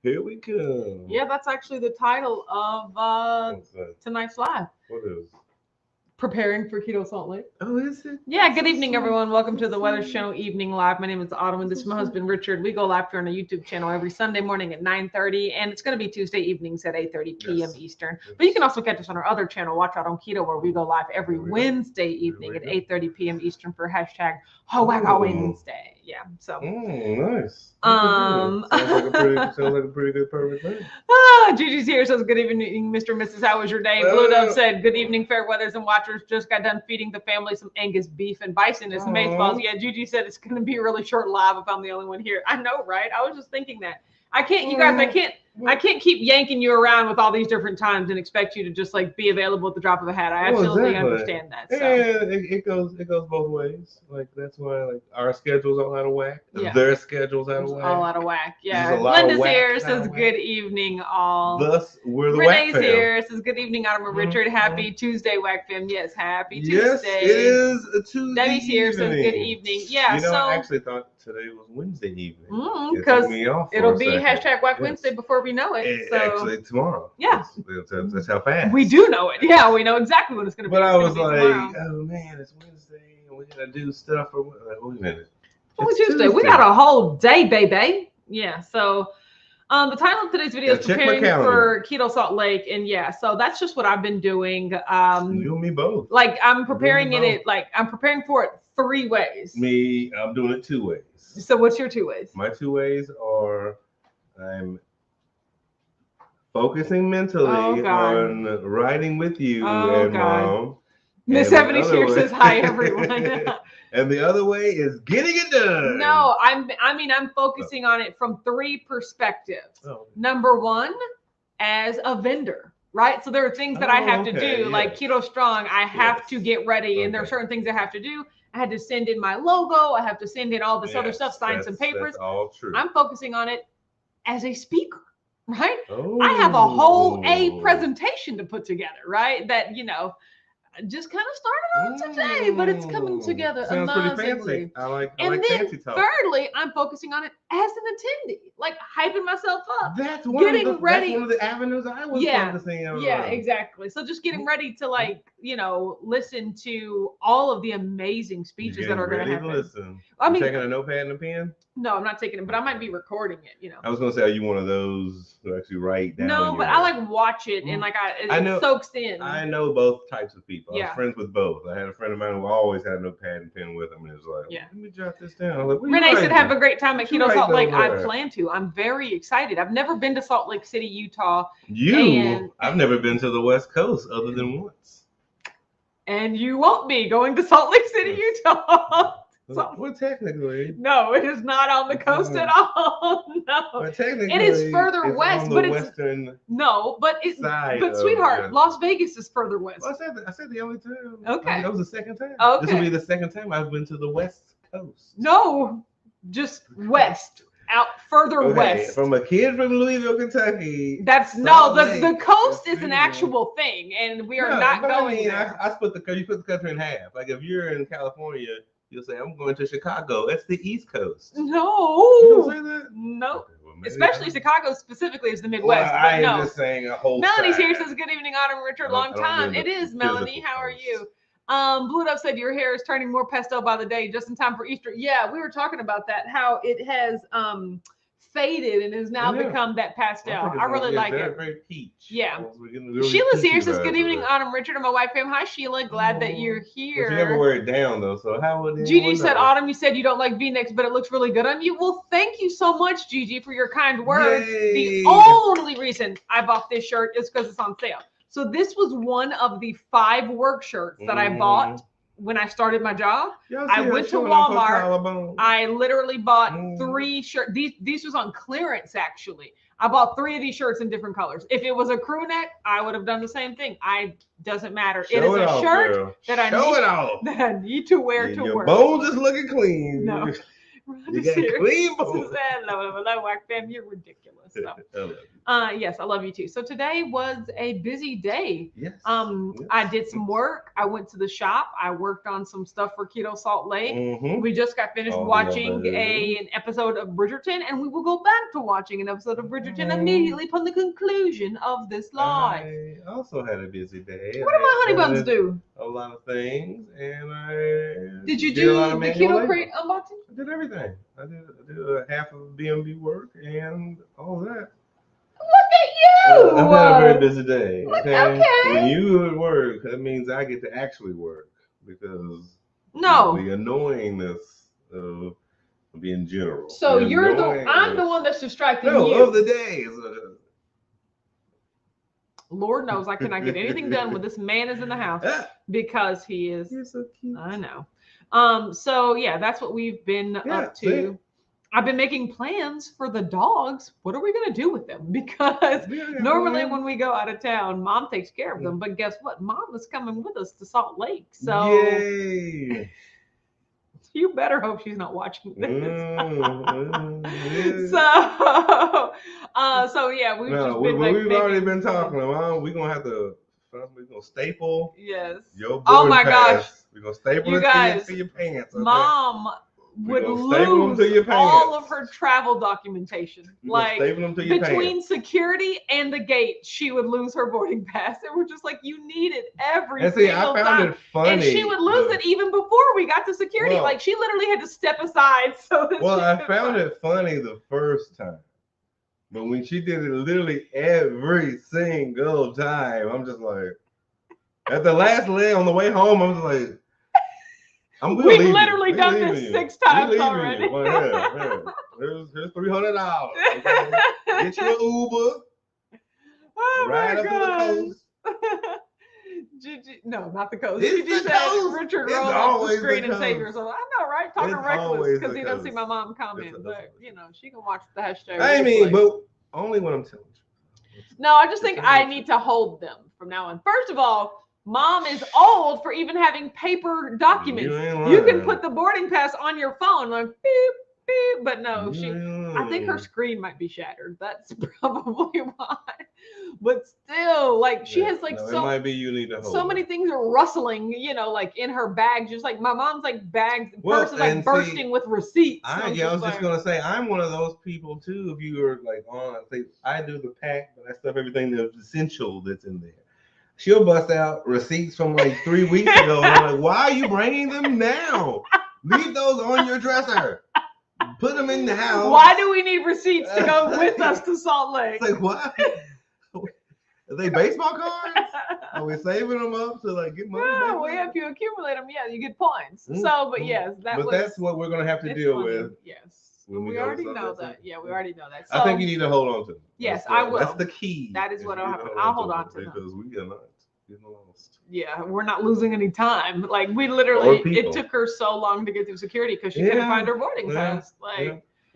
Here we go. Yeah, that's actually the title of tonight's live. What is? Preparing for Keto Salt Lake. Oh, is it? Yeah, good evening, everyone. Welcome to the Weather Channel Evening Live. My name is Autumn, and this is my husband, Richard. We go live here on a YouTube channel every Sunday morning at 9:30, and it's going to be Tuesday evenings at 8:30 p.m. Eastern. But you can also catch us on our other channel, Watch Out on Keto, where we go live every Wednesday evening at 8:30 p.m. Eastern for hashtag Howaka Wednesday. Yeah, so. Nice. Sounds like a pretty good perfect day. Gigi's here, says good evening, Mr. and Mrs. How was your day? Blue Dove said good evening, fair weathers and watchers. Just got done feeding the family some Angus beef and bison and some amazeballs. Yeah, Gigi said it's going to be a really short live if I'm the only one here. I know, right? I was just thinking that. I can't, you guys, I can't keep yanking you around with all these different times and expect you to just like be available at the drop of a hat. I absolutely understand that. So. Yeah, it goes both ways. Like that's why like our schedule's all out of whack. Yeah. Their schedule's out of whack. All out of whack. Yeah. Glenda's here, says good evening, all. Thus, we're the Renee's Whack here, says good evening, Autumn and Richard. Happy Tuesday, Whack Fam. Yes, happy Tuesday. Yes, it is a Tuesday. Debbie's here, says good evening. Yeah, I actually thought today was Wednesday evening. Because it'll be hashtag Whack Wednesday before we know it. So. Actually, tomorrow. Yeah. That's how fast. We do know it. Yeah, we know exactly what it's going to be. But I was like, tomorrow. oh man, it's Wednesday and we got to do stuff. Like, wait a minute. It's Tuesday. We got a whole day, baby. Yeah, so the title of today's video is preparing for Keto Salt Lake. And yeah, so that's just what I've been doing. You and me both. Like I'm preparing I'm preparing for it 3 ways. I'm doing it 2 ways. So what's your 2 ways? My 2 ways are I'm focusing mentally on riding with you and Mom. Miss Ebony here says hi, everyone. And the other way is getting it done. No, I'm focusing on it from 3 perspectives. Number 1, as a vendor, right? So there are things that I have to do, like Keto Strong. I have to get ready, and there are certain things I have to do. I had to send in my logo. I have to send in all this other stuff, sign some papers. That's all true. I'm focusing on it as a speaker, right? I have a whole presentation to put together, right? That, just kind of started on today, but it's coming together amazingly. Pretty fancy. I like fancy talk. Thirdly, I'm focusing on it as an attendee, like hyping myself up. That's ready. That's one of the avenues I was focusing on. Yeah, exactly. So just getting ready to listen to all of the amazing speeches that are going to happen. Listen. I mean, taking a notepad and a pen? No, I'm not taking it, but I might be recording it. I was going to say, are you one of those who actually write down? No, but I like watch it and it soaks in. I know both types of people. I Yeah. was friends with both. I had a friend of mine who always had a notepad and pen with him, and it was like, let me jot this down. I was like, Renee said, have a great time at Keto Salt Lake. I plan to. I'm very excited. I've never been to Salt Lake City, Utah. I've never been to the West Coast other than once. And you won't be going to Salt Lake City, Utah. Well, technically. No, it is not on the coast at all. No. But technically, it is further west, but it's western side. But sweetheart, Las Vegas is further west. Well, I said the only time. Okay. That was the second time. Okay. This will be the second time I've been to the West Coast. No, just west. Out further west. From a kid from Louisville, Kentucky. The coast is an actual thing, and we are not going there. You put the country in half. Like if you're in California, you'll say, I'm going to Chicago. That's the East Coast. No. You don't say that? No. Okay, well, especially Chicago specifically is the Midwest. Well, I am just saying a whole Melody's here, says good evening, Autumn Richard. Long time. It is, Melanie. How are you? Blue Dove said your hair is turning more pastel by the day, just in time for Easter. Yeah, we were talking about that, how it has faded and has now become that pastel. I really like it. Very peach. Yeah. Sheila's here, says good evening, Autumn Richard, and my wife Pam. Hi, Sheila. Glad that you're here. But you never wear it down though, so how would it? Gigi said, Autumn, you said you don't like V-necks, but it looks really good on you. Well, thank you so much, Gigi, for your kind words. Yay. The only reason I bought this shirt is because it's on sale. So this was one of the 5 work shirts that I bought when I started my job. I went to Walmart. I literally bought 3 shirts. These was on clearance, actually. I bought 3 of these shirts in different colors. If it was a crew neck, I would have done the same thing. Doesn't matter. It is a shirt that I need to wear to work. Your bones is looking clean. No. You got clean boobs. Fam, you're ridiculous. Yes, I love you too. So today was a busy day. Yes. I did some work. I went to the shop. I worked on some stuff for Keto Salt Lake. Mm-hmm. We just got finished watching an episode of Bridgerton, and we will go back to watching an episode of Bridgerton immediately upon the conclusion of this live. I also had a busy day. What did my honey buns do? A lot of things, and I did you do the Keto Crate unboxing? I did everything. I did half of BMB work and all that. Look at you! I've had a very busy day. Okay. When you at work, that means I get to actually work because the annoyingness of being general. So I'm the one that's distracting you. Of the day. Lord knows I cannot get anything done when this man is in the house because he is. You're so cute. I know. So yeah, that's what we've been up to. See? I've been making plans for the dogs. What are we going to do with them? Because normally when we go out of town, Mom takes care of them. But guess what? Mom is coming with us to Salt Lake. So yay. You better hope she's not watching this. So yeah, we've just been we've already been talking about. We're going to have to staple. Yes. Your oh my gosh. We're going to staple you it guys, to your pants. Okay? Mom would lose all of her travel documentation. Like between security and the gate, she would lose her boarding pass. And we're just like, you need it every single time. I found it funny. And she would lose it even before we got to security. Like she literally had to step aside so that I found it funny the first time. But when she did it literally every single time, I'm just like, at the last leg on the way home, I'm just like, we've literally done this 6 times already. Well, here's $300. Okay? Get your Uber. Oh right up to the coast. Gigi, no, not the coast. Gigi said Richard rolled up the screen and save yourself. I know, right? Talking reckless because he doesn't see my mom comment. But she can watch the hashtag. I mean, but only when I'm telling you. No, I just think I need to hold them from now on. First of all, Mom is old for even having paper documents. You can put the boarding pass on your phone, like beep, beep. But no, I think her screen might be shattered. That's probably why. But still, like she has like it might be you need to hold so many things are rustling, like in her bag. Just like my mom's like bags, purses like bursting with receipts. I was just gonna say I'm one of those people too. If you were like on, I do the pack, but I stuff everything that's essential that's in there. She'll bust out receipts from like 3 weeks ago. And I'm like, why are you bringing them now? Leave those on your dresser. Put them in the house. Why do we need receipts to go with us to Salt Lake? It's like, what? Are they baseball cards? Are we saving them up to like get money? No, if you accumulate them, you get points. Mm-hmm. So, but yes, that's what we're gonna have to deal with. Yes. We already know that. Yeah, we already know that. So, I think you need to hold on to them. Yes, I will. That's the key. That is what I'll hold on to them. Because we are not getting lost. Yeah, we're not losing any time. Like we literally, it took her so long to get through security because she couldn't find her boarding pass.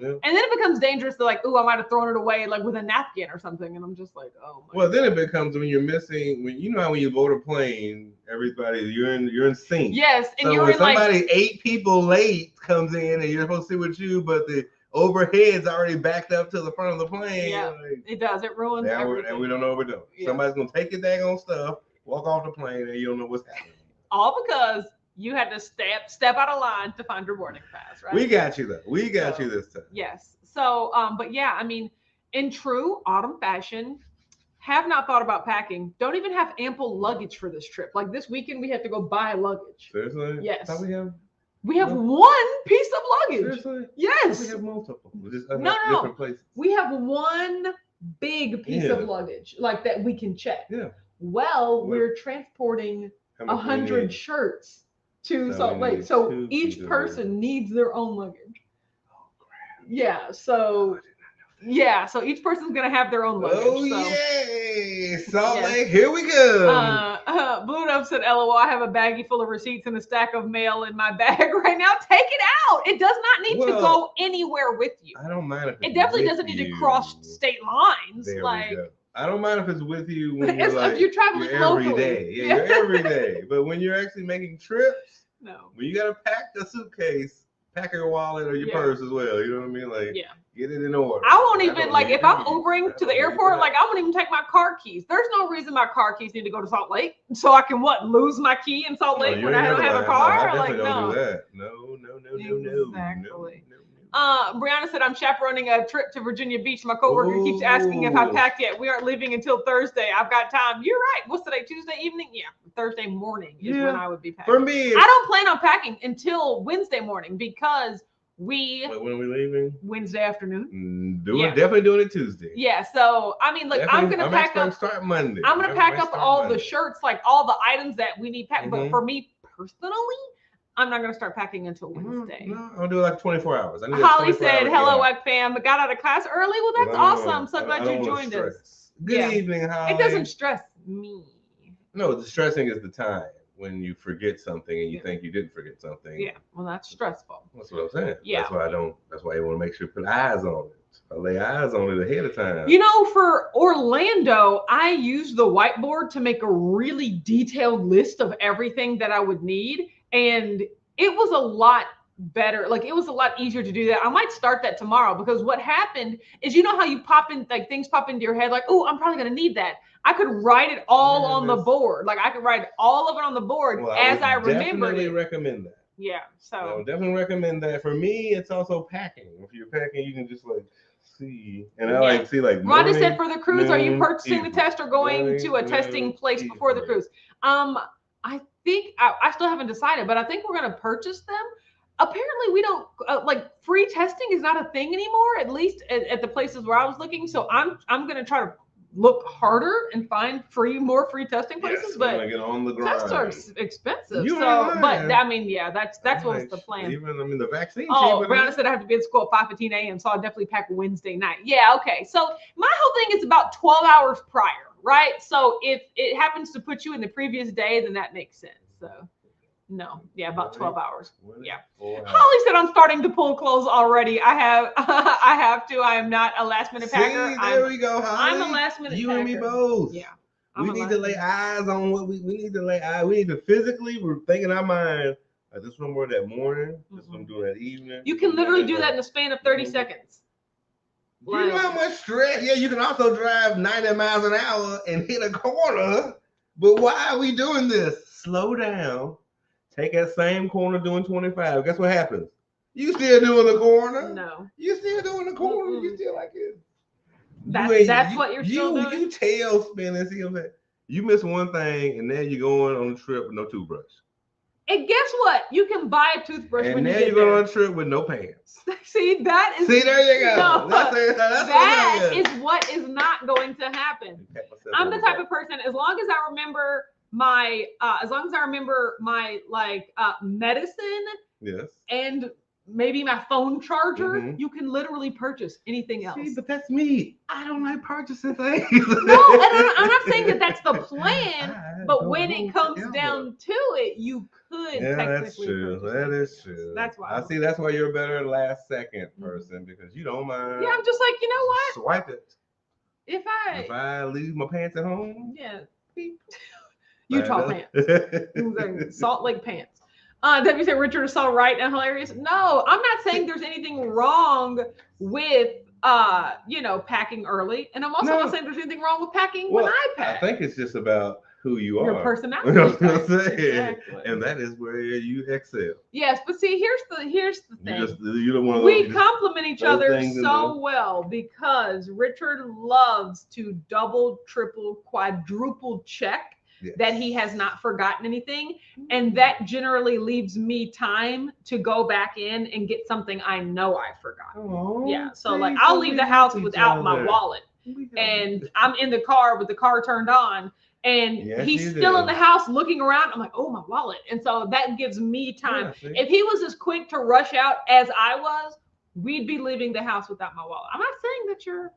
And then it becomes dangerous to like, I might have thrown it away like with a napkin or something. And I'm just like, oh my God. Then it becomes when you're missing, when how when you board a plane, everybody, you're in sync. Yes. And so you're when in somebody 8 people late comes in and you're supposed to sit with you, but the overhead's already backed up to the front of the plane. Yeah, it does. It ruins everything. And we don't know what we're doing. Yeah. Somebody's going to take your daggone stuff, walk off the plane, and you don't know what's happening. All because you had to step out of line to find your boarding pass, right? We got you though. We got you this time. Yes. So, but yeah, I mean, in true autumn fashion, have not thought about packing. Don't even have ample luggage for this trip. Like this weekend, we have to go buy luggage. Seriously? Yes. We have one piece of luggage. Seriously? Yes. We have multiple. No. Different places. We have one big piece of luggage, like that we can check. Yeah. Well, we're transporting 100 shirts to Salt Lake. So each person needs their own luggage. Oh, crap. Yeah. So each person's going to have their own luggage. Oh, yay. Salt Lake, here we go. Blue Dove said, LOL, I have a baggie full of receipts and a stack of mail in my bag right now. Take it out. It does not need to go anywhere with you. I don't mind if it definitely doesn't need to cross state lines. There we go. I don't mind if it's with you when you're if you're traveling every day. Yeah, you're every day. But when you're actually making trips, no. When you got to pack a suitcase pack your wallet or your purse as well. You know what I mean? Like, get it in order. I won't even, like, if I'm Ubering to the airport, like, I won't even take my car keys. There's no reason my car keys need to go to Salt Lake. So I can, lose my key in Salt Lake when I don't have a car? No, I definitely don't do that. No. Exactly. Brianna said, I'm chaperoning a trip to Virginia Beach. My coworker keeps asking if I packed yet. We aren't leaving until Thursday. I've got time. You're right. What's today? Tuesday evening? Yeah. Thursday morning is when I would be packing. For me, I don't plan on packing until Wednesday morning because when are we leaving? Wednesday afternoon. Definitely doing it Tuesday. Yeah. So, I mean, like, I'm going to pack up. Start Monday. I'm going to pack up all the shirts, like all the items that we need packed. But for me personally, I'm not going to start packing until Wednesday. No, I'll do like 24 hours. Holly said, hello, WEC fam. Got out of class early. Well, that's awesome. So glad you joined us. Good evening, Holly. It doesn't stress me. No, the stressing is the time when you forget something and you think you didn't forget something. Yeah, well, that's stressful. That's what I'm saying. Yeah. That's why you want to make sure you put eyes on it. I lay eyes on it ahead of time. For Orlando, I used the whiteboard to make a really detailed list of everything that I would need. And it was a lot better. Like, it was a lot easier to do that. I might start that tomorrow because what happened is, how you pop in, like, things pop into your head, like, oh, I'm probably going to need that. I could write it all on the board. Like, I could write all of it on the board as I remembered it. Definitely recommend that. Yeah. So I would definitely recommend that. For me, it's also packing. If you're packing, you can just see. And I see Rhonda said, for the cruise, are you purchasing the test or going to a testing place before the cruise? I think I still haven't decided, but I think we're going to purchase them. Apparently, we don't free testing is not a thing anymore, at least at the places where I was looking. So I'm going to try to look harder and find more free testing places. But get on the grind. Tests are expensive. But I mean, that's what was the plan. Even the vaccine. Brianna said I have to be at school at 5:15 a.m. So I'll definitely pack Wednesday night. Yeah, okay. So my whole thing is about 12 hours prior. Right. So if it happens to put you in the previous day, then that makes sense. So no. Yeah. About 12 hours. Yeah. Holly said, I'm starting to pull clothes already. I have to. I am not a last minute packer. There we go, Holly. I'm a last minute packer. You and me both. Yeah. We need to lay eyes on what we need to lay eyes. We need to physically, we're thinking our mind, like, this one more that morning, this one doing that evening. You can literally do that in the span of 30 seconds. You know how much stress? Yeah, you can also drive 90 miles an hour and hit a corner. But why are we doing this? Slow down. Take that same corner doing 25. Guess what happens? You still doing the corner? No. You still doing the corner? You still like it? That's what you're still doing? You tail spinning. See what I'm saying? You miss one thing, and then you're going on a trip with no toothbrush. And guess what? You can buy a toothbrush when you get there. And then you go on a trip with no pants. See, that is... See, there you go. No, that is what is not going to happen. I'm the type of person, as long as I remember my medicine and maybe my phone charger, you can literally purchase anything else. See, but that's me. I don't like purchasing things. No, and I'm not saying that that's the plan, but when it comes down to it, you could technically purchase. That is true. That's why. That's why you're a better last second person, because you don't mind. Yeah, I'm just like, you know what? Swipe it. If I leave my pants at home. Yeah. Utah pants. Salt Lake pants. Debbie said Richard is so right and hilarious. No, I'm not saying there's anything wrong with packing early. And I'm also not saying there's anything wrong with packing when I pack. I think it's just about who you are. Your personality. You know what I'm saying? Exactly. And that is where you excel. Yes, but see, here's the thing. You don't want to we complement each other so well because Richard loves to double, triple, quadruple check that he has not forgotten anything. And that generally leaves me time to go back in and get something I know I forgot. Yeah. So like I'll leave the house without my wallet and I'm in the car with the car turned on and he's still in the house looking around. I'm like, oh, my wallet. And so that gives me time. If he was as quick to rush out as I was, we'd be leaving the house without my wallet. I'm not saying that you're...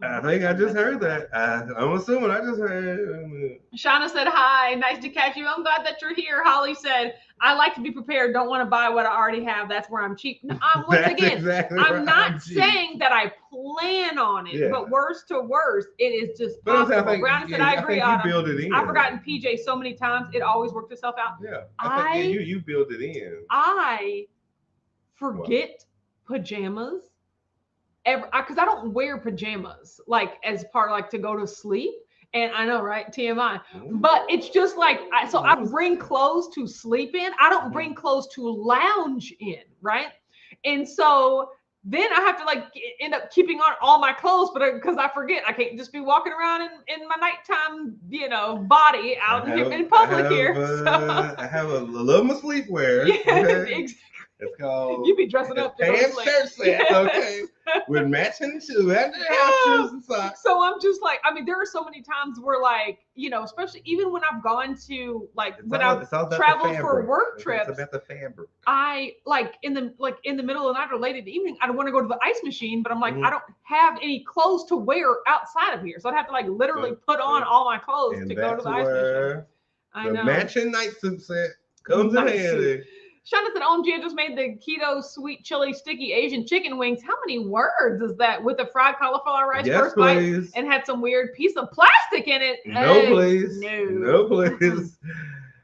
I think I just heard that. I'm assuming I just heard. Shauna said, hi, nice to catch you. I'm glad that you're here. Holly said, I like to be prepared. Don't want to buy what I already have. That's where I'm cheap. No, I'm not saying that I plan on it, but worst to worst, it is just possible. Brown said, I agree. I've forgotten PJ so many times. It always worked itself out. Yeah. I think you build it in. I forget pajamas. Because I don't wear pajamas like as part like to go to sleep. And I know, right? TMI. But it's just like I bring clothes to sleep in. I don't bring clothes to lounge in, right? And so then I have to like end up keeping on all my clothes, but because I forget, I can't just be walking around in my nighttime, body out in public here. So. I have a little my sleepwear. Yeah, okay? exactly. It's called You be dressing up to pants, shirt set, yes. okay, with matching shoes, shoes and socks. So I'm just like, I mean, there are so many times where like, especially even when I've gone to like I've traveled for work trips. It's about the fabric. I like in the middle of the night or late in the evening, I don't want to go to the ice machine, but I'm like, I don't have any clothes to wear outside of here, so I'd have to like literally put on all my clothes to go to the ice machine. I know. Matching night suit set comes in handy. Shana said, OMG, I just made the keto sweet chili sticky Asian chicken wings. How many words is that? With the fried cauliflower rice first bite and had some weird piece of plastic in it. No, please. No, please.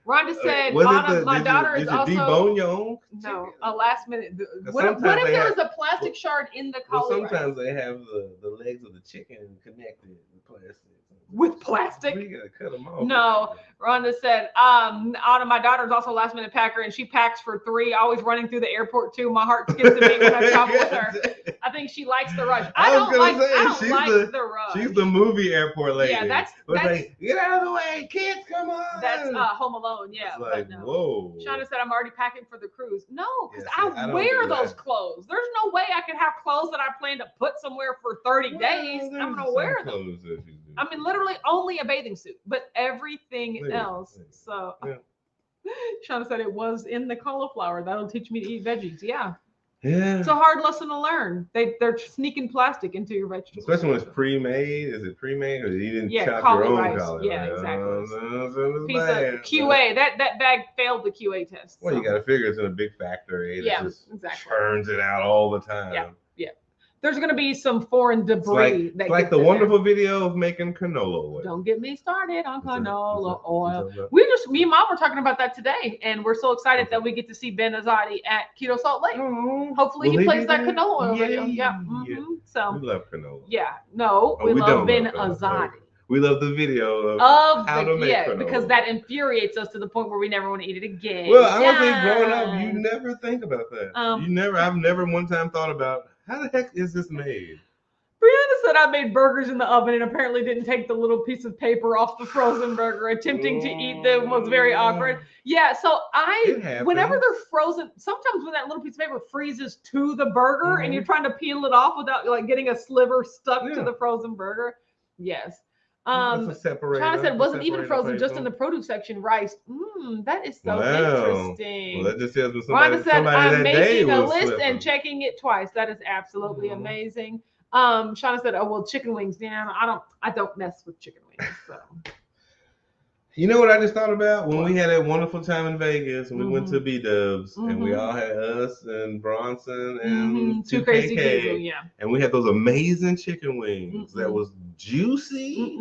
Rhonda said, my daughter is also. Did you debone your own? No, a last minute. What if there was a plastic shard in the cauliflower? Well, sometimes they have the legs of the chicken connected with plastic. With plastic? We gotta cut them off. No, Rhonda said, Anna, my daughter's also a last minute packer and she packs for 3, always running through the airport too. My heart skips a beat when I travel with her. I think she likes the rush. I don't like the rush. She's the movie airport lady. Yeah, that's like, get out of the way, kids, come on. That's Home Alone, yeah. It's like, no. Whoa. Shauna said, I'm already packing for the cruise. No, because I wear those clothes. There's no way I could have clothes that I plan to put somewhere for 30 days. I'm going to wear them. I mean, literally only a bathing suit, but everything else. So Shauna said it was in the cauliflower. That'll teach me to eat veggies. Yeah. Yeah. It's a hard lesson to learn. They're sneaking plastic into your vegetables. Especially when it's pre-made. Is it pre-made or you didn't chop your own rice. cauliflower? Yeah, exactly. Piece of QA. That bag failed the QA test. Well, you got to figure it's in a big factory that just churns it out all the time. Yeah. There's going to be some foreign debris. It's like the wonderful video of making canola oil. Don't get me started on canola oil. Me and Mom were talking about that today, and we're so excited that we get to see Ben Azadi at Keto Salt Lake. Hopefully he plays that canola oil video. Yeah. So we love canola. Yeah. No, we love Ben Azadi. We love the video of how to make canola. Because that infuriates us to the point where we never want to eat it again. Well, I don't think growing up, you never think about that. I've never one time thought about how the heck is this made? Brianna said I made burgers in the oven and apparently didn't take the little piece of paper off the frozen burger. Attempting to eat them was very awkward. Yeah, so whenever they're frozen, sometimes when that little piece of paper freezes to the burger and you're trying to peel it off without like getting a sliver stuck to the frozen burger. Yes. China said wasn't even frozen, just in the produce section. Rice. That is so interesting. Well, that just says Rhonda said I'm making a list and checking it twice. That is absolutely amazing. Shauna said, "Oh well, chicken wings. Damn, I don't mess with chicken wings." So. You know what I just thought about when we had that wonderful time in Vegas and we went to B-Dubs and we all had us and Bronson and Two Crazy People, and we had those amazing chicken wings that was juicy.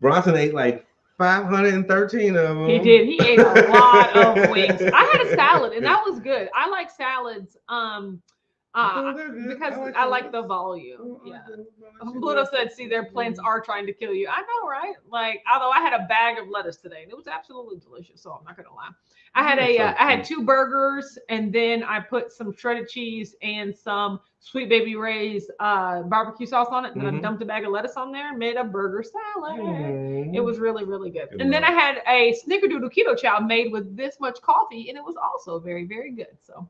Bronson ate like 513 of them. He did. He ate a lot of wings. I had a salad and that was good. I like salads. Because I like the volume. Yeah. Pluto said, see, their plants are trying to kill you. I know, right? Like, although I had a bag of lettuce today and it was absolutely delicious, so I'm not gonna lie. I had 2 burgers and then I put some shredded cheese and some Sweet Baby Ray's barbecue sauce on it. And then I dumped a bag of lettuce on there and made a burger salad. It was really, really good. And then I had a Snickerdoodle Keto Chow made with this much coffee and it was also very, very good. So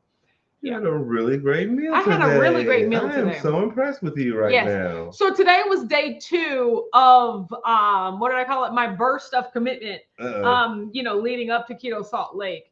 you had a really great meal today. I had a really great meal today. I am so impressed with you right now. So today was day 2 of what did I call it? My burst of commitment. Leading up to Keto Salt Lake.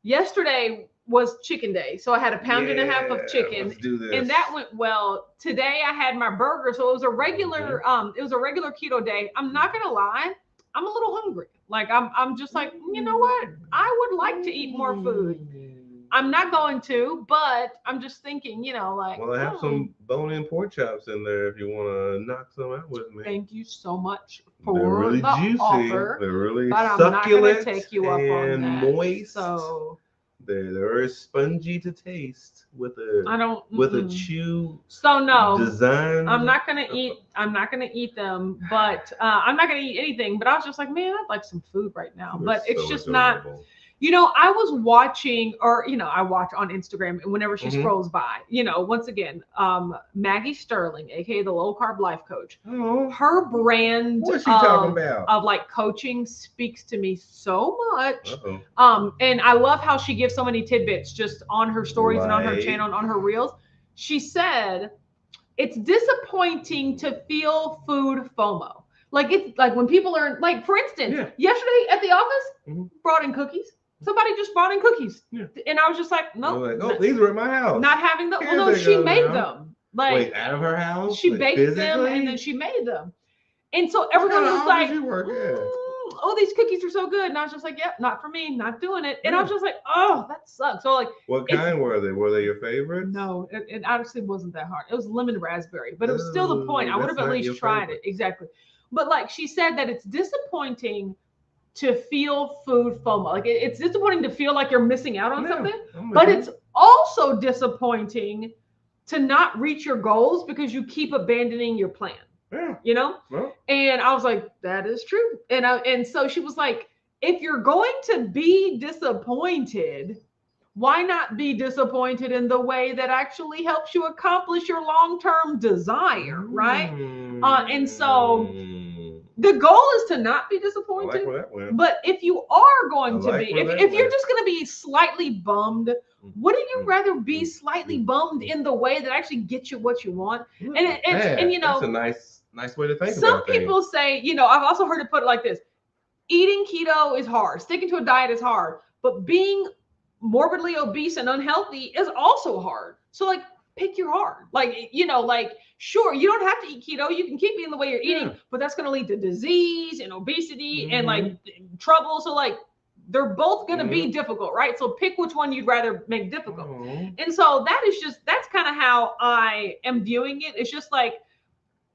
Yesterday was chicken day, so I had a pound and a half of chicken, let's do this. And that went well. Today I had my burger, so it was a regular keto day. I'm not gonna lie, I'm a little hungry. Like I'm just like, you know what? I would like to eat more food. I'm not going to, but I'm just thinking, like. Well, I have some bone-in pork chops in there if you want to knock some out with me. Thank you so much for They're really the juicy. offer. They're really but succulent I'm not going to take you up on that. Moist. So They're very spongy to taste with a chew. So no, design. I'm not gonna eat them, but I'm not gonna eat anything. But I was just like, man, I'd like some food right now. But it's so just adorable. not. You know, I was watching, or I watch on Instagram, and whenever she scrolls by, once again, Maggie Sterling, aka the Low Carb Life Coach, her brand What's she talking about? of like coaching speaks to me so much. And I love how she gives so many tidbits just on her stories and on her channel and on her reels. She said, it's disappointing to feel food FOMO. Like it's like when people are like, for instance, yesterday at the office, brought in cookies. Somebody just brought in cookies, and I was just like, no, these were at my house. Not having them. Well, no, she made them. Like, wait, out of her house? She baked them and then she made them. And so everyone was like, oh, these cookies are so good. And I was just like, yep, not for me, not doing it. And I was just like, oh, that sucks. So like, what kind were they? Were they your favorite? No, it honestly wasn't that hard. It was lemon raspberry, but it was still the point. I would have at least tried it. Exactly. But like she said that it's disappointing to feel food FOMO. Like it's disappointing to feel like you're missing out on something, but it's also disappointing to not reach your goals because you keep abandoning your plan. And I was like, that is true. And so she was like, if you're going to be disappointed, why not be disappointed in the way that actually helps you accomplish your long-term desire, right? And so the goal is to not be disappointed. I like where that went. But if you are going to be, if you're just going to be slightly bummed, wouldn't you rather be slightly bummed in the way that actually gets you what you want? And that's a nice way to think about it. Some people say, I've also heard it put like this: eating keto is hard, sticking to a diet is hard, but being morbidly obese and unhealthy is also hard. So like, pick your hard. Sure, you don't have to eat keto. You can keep eating the way you're eating, but that's going to lead to disease and obesity and like trouble. So like, they're both going to be difficult, right? So pick which one you'd rather make difficult. And so that's kind of how I am viewing it. It's just like,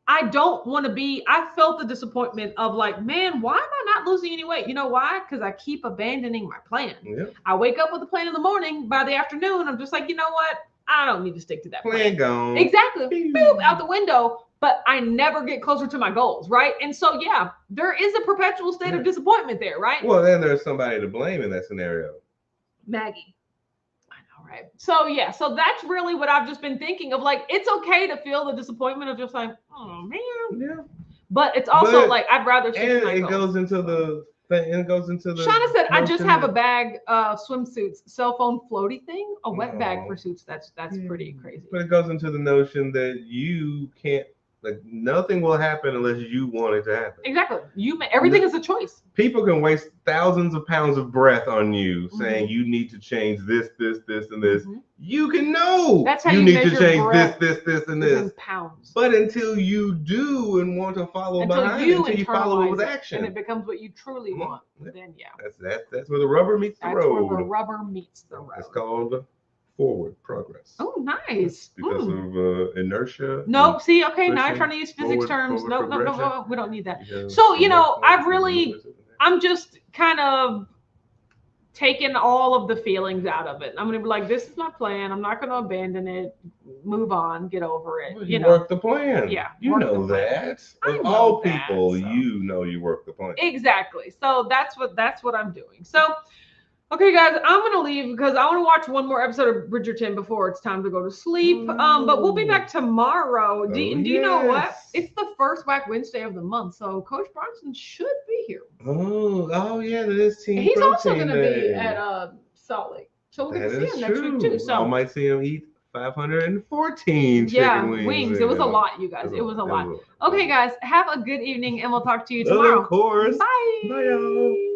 I don't want to be, I felt the disappointment of like, man, why am I not losing any weight? You know why? Because I keep abandoning my plan. I wake up with a plan in the morning. By the afternoon, I'm just like, you know what? I don't need to stick to that plan. Gone. Exactly. Boop, out the window. But I never get closer to my goals, right? And so, yeah, there is a perpetual state of disappointment there, right? Well, then there's somebody to blame in that scenario. Maggie. I know, right? So, yeah. So that's really what I've just been thinking of. Like, it's okay to feel the disappointment of just like, oh, man. Yeah. But it's also like, I'd rather stick to my goals. And it goes into the... Shauna said, I just have a bag of swimsuits, cell phone floaty thing, a wet bag for suits. That's pretty crazy. But it goes into the notion that you can't, like, nothing will happen unless you want it to happen. Exactly. Everything is a choice. People can waste thousands of pounds of breath on you saying you need to change this, and this. You can know that's how you need to change this, and this. Pounds. But until you do and want to follow behind, until you follow it with action, and it becomes what you truly want, then that's where the rubber meets the road. Where the rubber meets the road. It's called forward progress. Oh, nice. Because of inertia. No, see, okay, now I'm trying to use physics terms. No, we don't need that. So, I'm just kind of taking all of the feelings out of it. I'm going to be like, this is my plan. I'm not going to abandon it. Move on. Get over it. Well, you work the plan. Yeah. You know that. Of all people, you know you work the plan. Exactly. So that's what I'm doing. So, okay, guys, I'm going to leave because I want to watch one more episode of Bridgerton before it's time to go to sleep. But we'll be back tomorrow. Do you know what? It's the first Whack Wednesday of the month, so Coach Bronson should be here. Oh yeah, that is Team He's Protein also going to Day. be at Salt Lake. So we'll get to see him next week, too. So I might see him eat 514 chicken wings. It was a lot, you guys. It was a lot. Okay, guys, have a good evening, and we'll talk to you tomorrow. Of course. Bye. Bye, y'all.